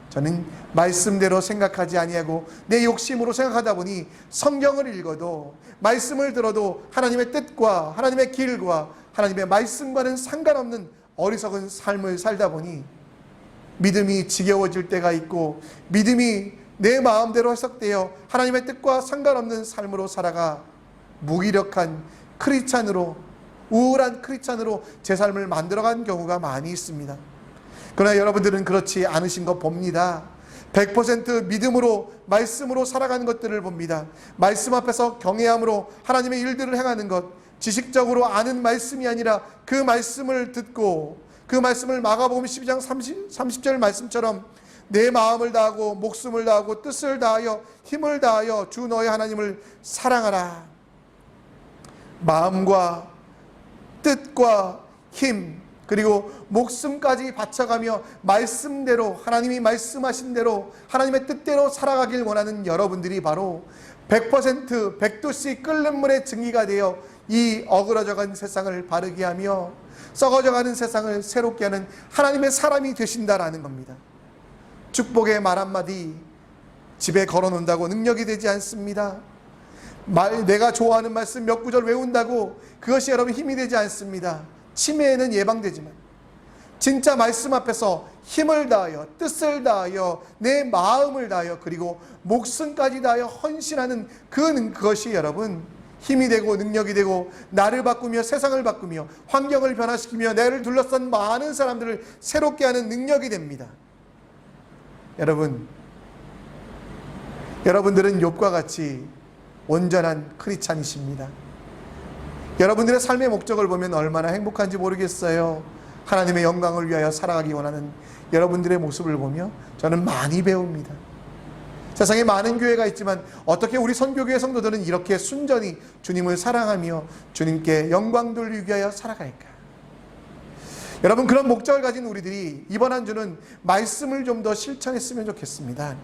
저는 말씀대로 생각하지 아니하고 내 욕심으로 생각하다 보니 성경을 읽어도, 말씀을 들어도 하나님의 뜻과 하나님의 길과 하나님의 말씀과는 상관없는 어리석은 삶을 살다 보니 믿음이 지겨워질 때가 있고, 믿음이 내 마음대로 해석되어 하나님의 뜻과 상관없는 삶으로 살아가 무기력한 크리스찬으로, 우울한 크리스찬으로 제 삶을 만들어간 경우가 많이 있습니다. 그러나 여러분들은 그렇지 않으신 거 봅니다. 100% 믿음으로, 말씀으로 살아가는 것들을 봅니다. 말씀 앞에서 경외함으로 하나님의 일들을 행하는 것, 지식적으로 아는 말씀이 아니라 그 말씀을 듣고, 그 말씀을 마가복음 12장 30절 말씀처럼 내 마음을 다하고 목숨을 다하고 뜻을 다하여 힘을 다하여 주 너의 하나님을 사랑하라. 마음과 뜻과 힘, 그리고 목숨까지 바쳐가며 말씀대로, 하나님이 말씀하신 대로 하나님의 뜻대로 살아가길 원하는 여러분들이 바로 100% 100도씩 끓는 물의 증기가 되어 이 어그러져간 세상을 바르게 하며 썩어져가는 세상을 새롭게 하는 하나님의 사람이 되신다라는 겁니다. 축복의 말 한마디 집에 걸어놓는다고 능력이 되지 않습니다. 내가 좋아하는 말씀 몇 구절 외운다고 그것이 여러분 힘이 되지 않습니다. 치매에는 예방되지만 진짜 말씀 앞에서 힘을 다하여 뜻을 다하여 내 마음을 다하여 그리고 목숨까지 다하여 헌신하는 그것이 여러분 힘이 되고 능력이 되고 나를 바꾸며 세상을 바꾸며 환경을 변화시키며 나를 둘러싼 많은 사람들을 새롭게 하는 능력이 됩니다. 여러분들은 욥과 같이 온전한 크리스찬이십니다. 여러분들의 삶의 목적을 보면 얼마나 행복한지 모르겠어요. 하나님의 영광을 위하여 살아가기 원하는 여러분들의 모습을 보며 저는 많이 배웁니다. 세상에 많은 교회가 있지만 어떻게 우리 선교교회 성도들은 이렇게 순전히 주님을 사랑하며 주님께 영광 돌리기 위하여 살아갈까? 여러분, 그런 목적을 가진 우리들이 이번 한 주는 말씀을 좀 더 실천했으면 좋겠습니다.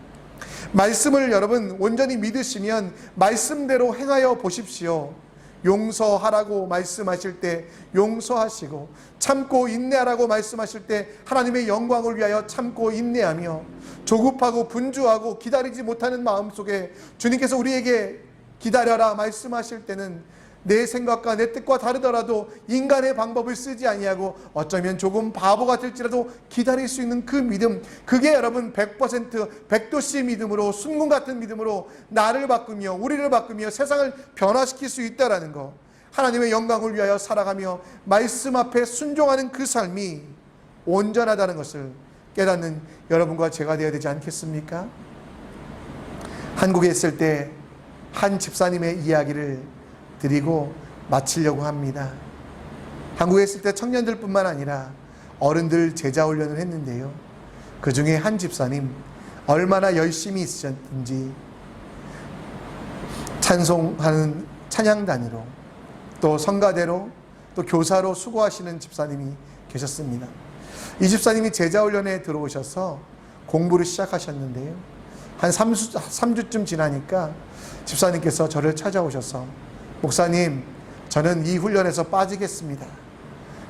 말씀을 여러분 온전히 믿으시면 말씀대로 행하여 보십시오. 용서하라고 말씀하실 때 용서하시고 참고 인내하라고 말씀하실 때 하나님의 영광을 위하여 참고 인내하며 조급하고 분주하고 기다리지 못하는 마음속에 주님께서 우리에게 기다려라 말씀하실 때는 내 생각과 내 뜻과 다르더라도 인간의 방법을 쓰지 아니하고 어쩌면 조금 바보 같을지라도 기다릴 수 있는 그 믿음, 그게 여러분 100% 백도씨 믿음으로 순금 같은 믿음으로 나를 바꾸며 우리를 바꾸며 세상을 변화시킬 수 있다라는 것, 하나님의 영광을 위하여 살아가며 말씀 앞에 순종하는 그 삶이 온전하다는 것을 깨닫는 여러분과 제가 되어야 되지 않겠습니까? 한국에 있을 때 한 집사님의 이야기를 드리고 마치려고 합니다. 한국에 있을 때 청년들뿐만 아니라 어른들 제자 훈련을 했는데요. 그 중에 한 집사님 얼마나 열심히 있으셨는지 찬송하는 찬양단으로 또 성가대로 또 교사로 수고하시는 집사님이 계셨습니다. 이 집사님이 제자 훈련에 들어오셔서 공부를 시작하셨는데요. 한 3주쯤 지나니까 집사님께서 저를 찾아오셔서 목사님, 저는 이 훈련에서 빠지겠습니다.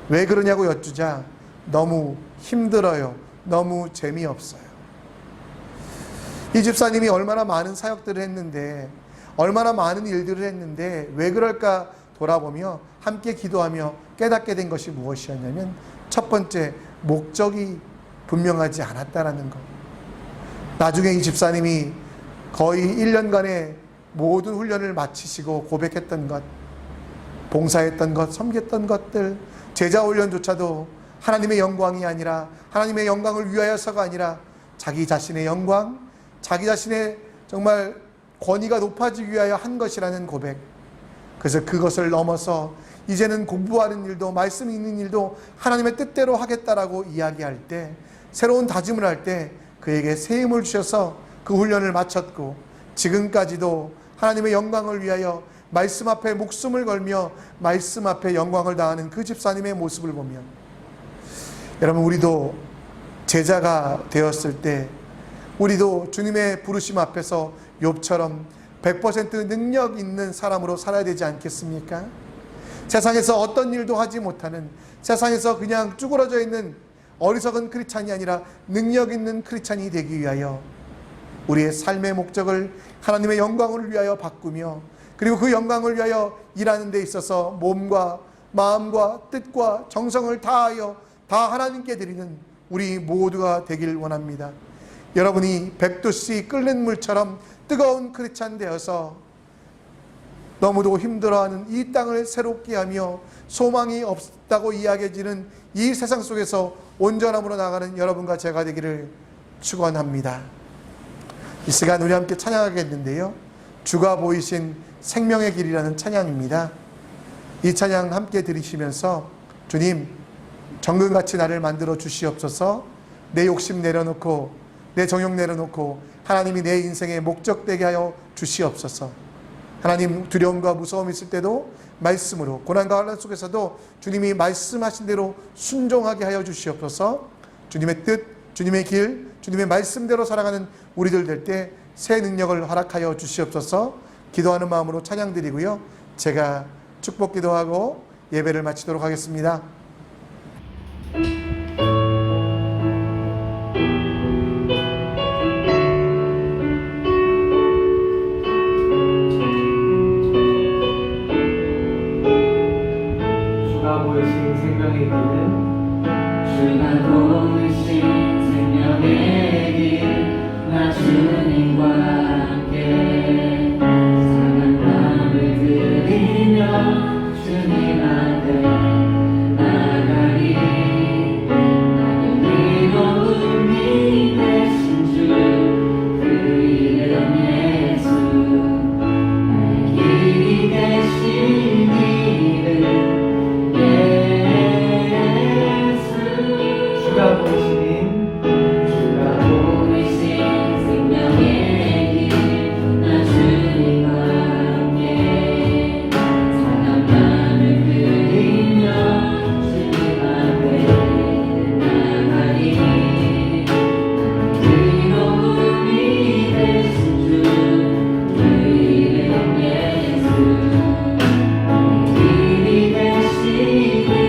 왜 그러냐고 여쭈자 너무 힘들어요. 너무 재미없어요. 이 집사님이 얼마나 많은 사역들을 했는데 얼마나 많은 일들을 했는데 왜 그럴까 돌아보며 함께 기도하며 깨닫게 된 것이 무엇이었냐면 첫 번째, 목적이 분명하지 않았다라는 것. 나중에 이 집사님이 거의 1년간의 모든 훈련을 마치시고 고백했던 것, 봉사했던 것, 섬겼던 것들, 제자 훈련조차도 하나님의 영광이 아니라 하나님의 영광을 위하여서가 아니라 자기 자신의 영광, 자기 자신의 정말 권위가 높아지기 위하여 한 것이라는 고백. 그래서 그것을 넘어서 이제는 공부하는 일도 말씀 읽는 일도 하나님의 뜻대로 하겠다라고 이야기할 때, 새로운 다짐을 할 때 그에게 새 힘을 주셔서 그 훈련을 마쳤고 지금까지도 하나님의 영광을 위하여 말씀 앞에 목숨을 걸며 말씀 앞에 영광을 다하는 그 집사님의 모습을 보면 여러분, 우리도 제자가 되었을 때 우리도 주님의 부르심 앞에서 욥처럼 100% 능력 있는 사람으로 살아야 되지 않겠습니까? 세상에서 어떤 일도 하지 못하는, 세상에서 그냥 쭈그러져 있는 어리석은 크리스찬이 아니라 능력 있는 크리스찬이 되기 위하여 우리의 삶의 목적을 하나님의 영광을 위하여 바꾸며 그리고 그 영광을 위하여 일하는 데 있어서 몸과 마음과 뜻과 정성을 다하여 다 하나님께 드리는 우리 모두가 되길 원합니다. 여러분이 100도씨 끓는 물처럼 뜨거운 크리스찬 되어서 너무도 힘들어하는 이 땅을 새롭게 하며 소망이 없다고 이야기해지는 이 세상 속에서 온전함으로 나가는 여러분과 제가 되기를 축원합니다. 이 시간 우리 함께 찬양하겠는데요. 주가 보이신 생명의 길이라는 찬양입니다. 이 찬양 함께 들으시면서 주님, 정금같이 나를 만들어 주시옵소서. 내 욕심 내려놓고 내 정욕 내려놓고 하나님이 내 인생의 목적 되게 하여 주시옵소서. 하나님, 두려움과 무서움이 있을 때도 말씀으로, 고난과 환난 속에서도 주님이 말씀하신 대로 순종하게 하여 주시옵소서. 주님의 뜻, 주님의 길, 주님의 말씀대로 살아가는 우리들 될 때 새 능력을 허락하여 주시옵소서. 기도하는 마음으로 찬양 드리고요. 제가 축복 기도하고 예배를 마치도록 하겠습니다. 주가 보이신 생명의 길은 주가 보이신 생명의 길 나 주님과 함께 상한 마음을 드리며 주님 앞에 나가리 나는 의로움이 되신 주 그 이름 예수 나의 길이 되신 이름 예수 주가 보이시는 생명의 길나 주님과 함께 상한 마음을 드리며 주님 앞에 나가리 의로움이 되신 주그 이름 예수 길이 되신 이름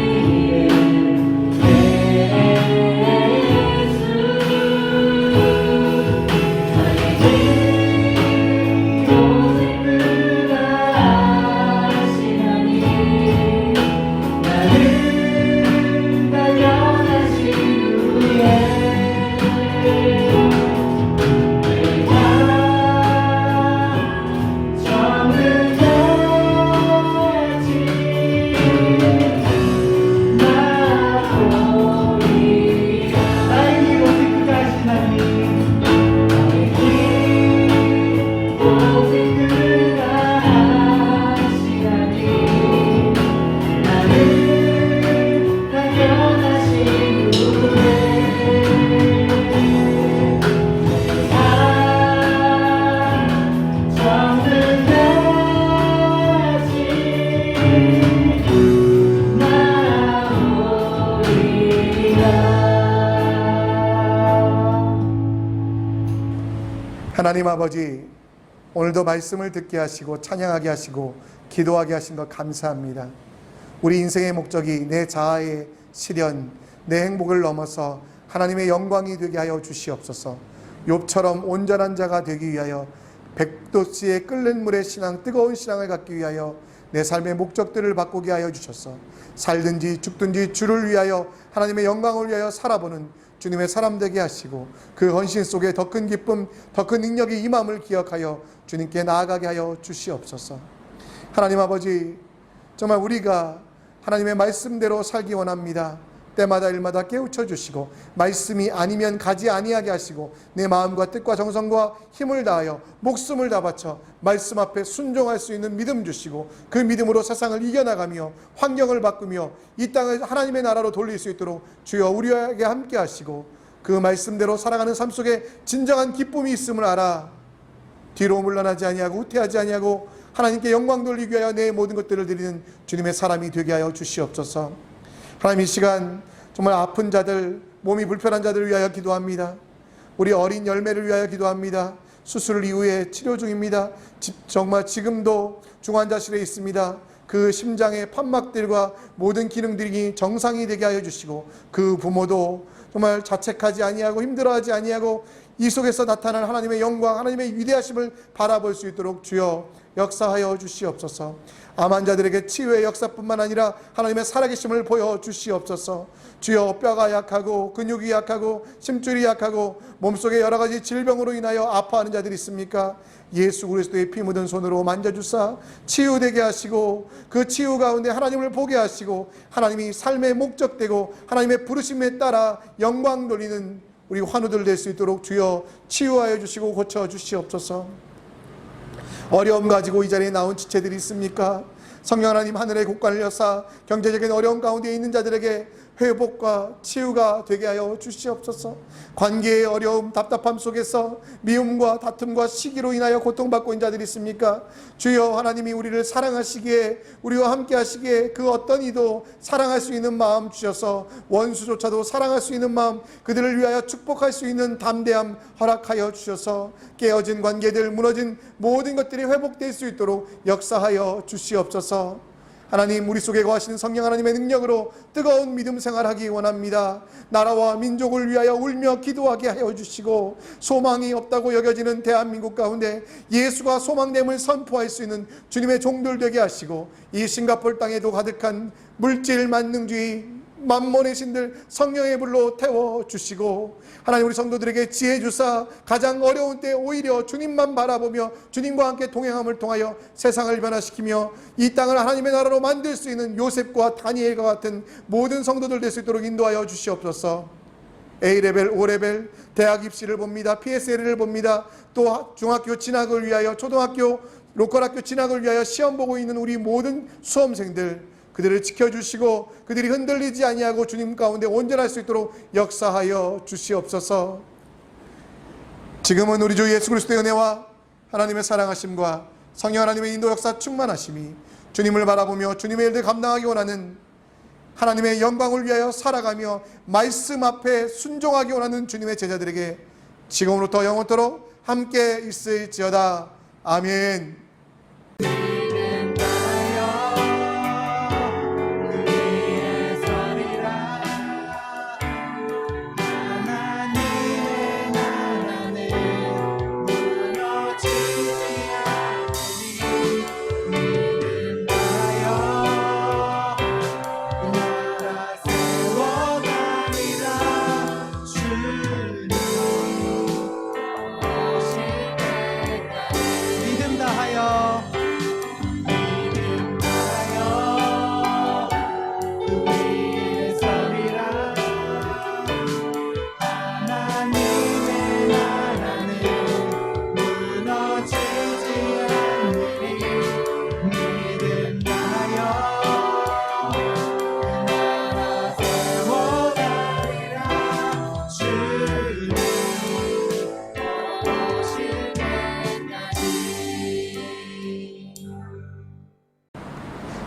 하나님 아버지, 오늘도 말씀을 듣게 하시고 찬양하게 하시고 기도하게 하신 것 감사합니다. 우리 인생의 목적이 내 자아의 실현, 내 행복을 넘어서 하나님의 영광이 되게 하여 주시옵소서. 욥처럼 온전한 자가 되기 위하여 백도씨의 끓는 물의 신앙, 뜨거운 신앙을 갖기 위하여 내 삶의 목적들을 바꾸게 하여 주셔서 살든지 죽든지 주를 위하여 하나님의 영광을 위하여 살아보는 주님의 사람 되게 하시고 그 헌신 속에 더 큰 기쁨, 더 큰 능력이 임함을 기억하여 주님께 나아가게 하여 주시옵소서. 하나님 아버지, 정말 우리가 하나님의 말씀대로 살기 원합니다. 때마다 일마다 깨우쳐 주시고 말씀이 아니면 가지 아니하게 하시고 내 마음과 뜻과 정성과 힘을 다하여 목숨을 다 바쳐 말씀 앞에 순종할 수 있는 믿음 주시고 그 믿음으로 세상을 이겨나가며 환경을 바꾸며 이 땅을 하나님의 나라로 돌릴 수 있도록 주여 우리에게 함께 하시고 그 말씀대로 살아가는 삶 속에 진정한 기쁨이 있음을 알아 뒤로 물러나지 아니하고 후퇴하지 아니하고 하나님께 영광 돌리기 위하여 내 모든 것들을 드리는 주님의 사람이 되게 하여 주시옵소서. 하나님, 이 시간 정말 아픈 자들, 몸이 불편한 자들을 위하여 기도합니다. 우리 어린 열매를 위하여 기도합니다. 수술 이후에 치료 중입니다. 정말 지금도 중환자실에 있습니다. 그 심장의 판막들과 모든 기능들이 정상이 되게 하여 주시고 그 부모도 정말 자책하지 아니하고 힘들어하지 아니하고 이 속에서 나타난 하나님의 영광, 하나님의 위대하심을 바라볼 수 있도록 주여 역사하여 주시옵소서. 암 환자들에게 치유의 역사뿐만 아니라 하나님의 살아계심을 보여주시옵소서. 주여, 뼈가 약하고 근육이 약하고 심줄이 약하고 몸속에 여러 가지 질병으로 인하여 아파하는 자들이 있습니까? 예수 그리스도의 피 묻은 손으로 만져주사 치유되게 하시고 그 치유 가운데 하나님을 보게 하시고 하나님이 삶의 목적되고 하나님의 부르심에 따라 영광 돌리는 우리 환우들 될 수 있도록 주여 치유하여 주시고 고쳐주시옵소서. 어려움 가지고 이 자리에 나온 지체들이 있습니까? 성령 하나님, 하늘의 곳간을 여사 경제적인 어려움 가운데 있는 자들에게 회복과 치유가 되게 하여 주시옵소서. 관계의 어려움, 답답함 속에서 미움과 다툼과 시기로 인하여 고통받고 있는 자들이 있습니까? 주여, 하나님이 우리를 사랑하시기에, 우리와 함께 하시기에 그 어떤 이도 사랑할 수 있는 마음 주셔서 원수조차도 사랑할 수 있는 마음, 그들을 위하여 축복할 수 있는 담대함 허락하여 주셔서 깨어진 관계들, 무너진 모든 것들이 회복될 수 있도록 역사하여 주시옵소서. 하나님, 우리 속에 거하시는 성령 하나님의 능력으로 뜨거운 믿음 생활하기 원합니다. 나라와 민족을 위하여 울며 기도하게 하여 주시고, 소망이 없다고 여겨지는 대한민국 가운데 예수가 소망됨을 선포할 수 있는 주님의 종들 되게 하시고, 이 싱가포르 땅에도 가득한 물질 만능주의 만몬의 신들 성령의 불로 태워주시고, 하나님, 우리 성도들에게 지혜 주사 가장 어려운 때 오히려 주님만 바라보며 주님과 함께 동행함을 통하여 세상을 변화시키며 이 땅을 하나님의 나라로 만들 수 있는 요셉과 다니엘과 같은 모든 성도들 될 수 있도록 인도하여 주시옵소서. A레벨, O레벨, 대학 입시를 봅니다. PSL을 봅니다. 또 중학교 진학을 위하여, 초등학교 로컬학교 진학을 위하여 시험 보고 있는 우리 모든 수험생들, 그들을 지켜주시고 그들이 흔들리지 아니하고 주님 가운데 온전할 수 있도록 역사하여 주시옵소서. 지금은 우리 주 예수 그리스도의 은혜와 하나님의 사랑하심과 성령 하나님의 인도 역사 충만하심이 주님을 바라보며 주님의 일들 감당하기 원하는, 하나님의 영광을 위하여 살아가며 말씀 앞에 순종하기 원하는 주님의 제자들에게 지금으로부터 영원토록 함께 있을지어다. 아멘.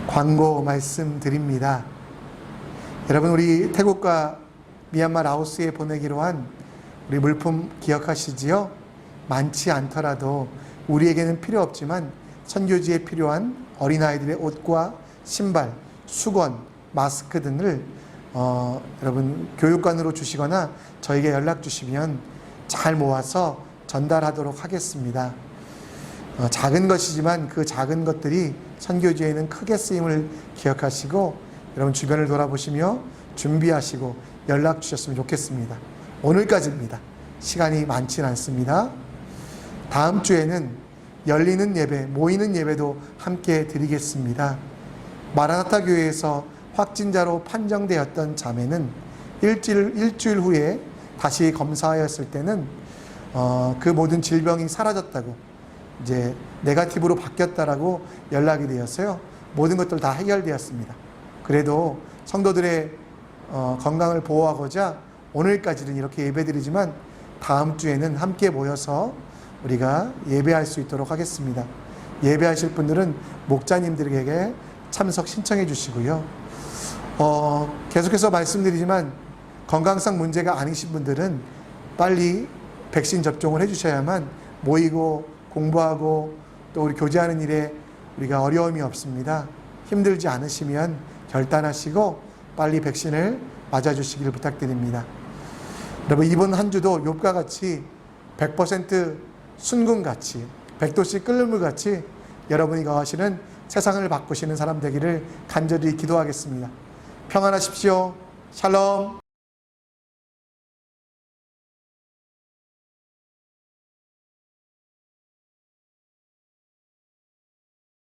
광고 말씀드립니다. 여러분, 우리 태국과 미얀마, 라오스에 보내기로 한 우리 물품 기억하시지요? 많지 않더라도 우리에게는 필요 없지만 선교지에 필요한 어린아이들의 옷과 신발, 수건, 마스크 등을 여러분 교육관으로 주시거나 저에게 연락 주시면 잘 모아서 전달하도록 하겠습니다. 작은 것이지만 그 작은 것들이 선교지에는 크게 쓰임을 기억하시고 여러분 주변을 돌아보시며 준비하시고 연락 주셨으면 좋겠습니다. 오늘까지입니다. 시간이 많지는 않습니다. 다음 주에는 열리는 예배, 모이는 예배도 함께 드리겠습니다. 마라나타 교회에서 확진자로 판정되었던 자매는 일주일 후에 다시 검사하였을 때는 그 모든 질병이 사라졌다고, 이제 네거티브로 바뀌었다라고 연락이 되었어요. 모든 것들 다 해결되었습니다. 그래도 성도들의 건강을 보호하고자 오늘까지는 이렇게 예배드리지만 다음 주에는 함께 모여서 우리가 예배할 수 있도록 하겠습니다. 예배하실 분들은 목자님들에게 참석 신청해 주시고요. 계속해서 말씀드리지만 건강상 문제가 아니신 분들은 빨리 백신 접종을 해주셔야만 모이고 공부하고 또 우리 교제하는 일에 우리가 어려움이 없습니다. 힘들지 않으시면 결단하시고 빨리 백신을 맞아주시기를 부탁드립니다. 여러분, 이번 한 주도 욥과 같이 100% 순금같이 100도씨 끓는 물같이 여러분이 거하시는 세상을 바꾸시는 사람 되기를 간절히 기도하겠습니다. 평안하십시오. 샬롬.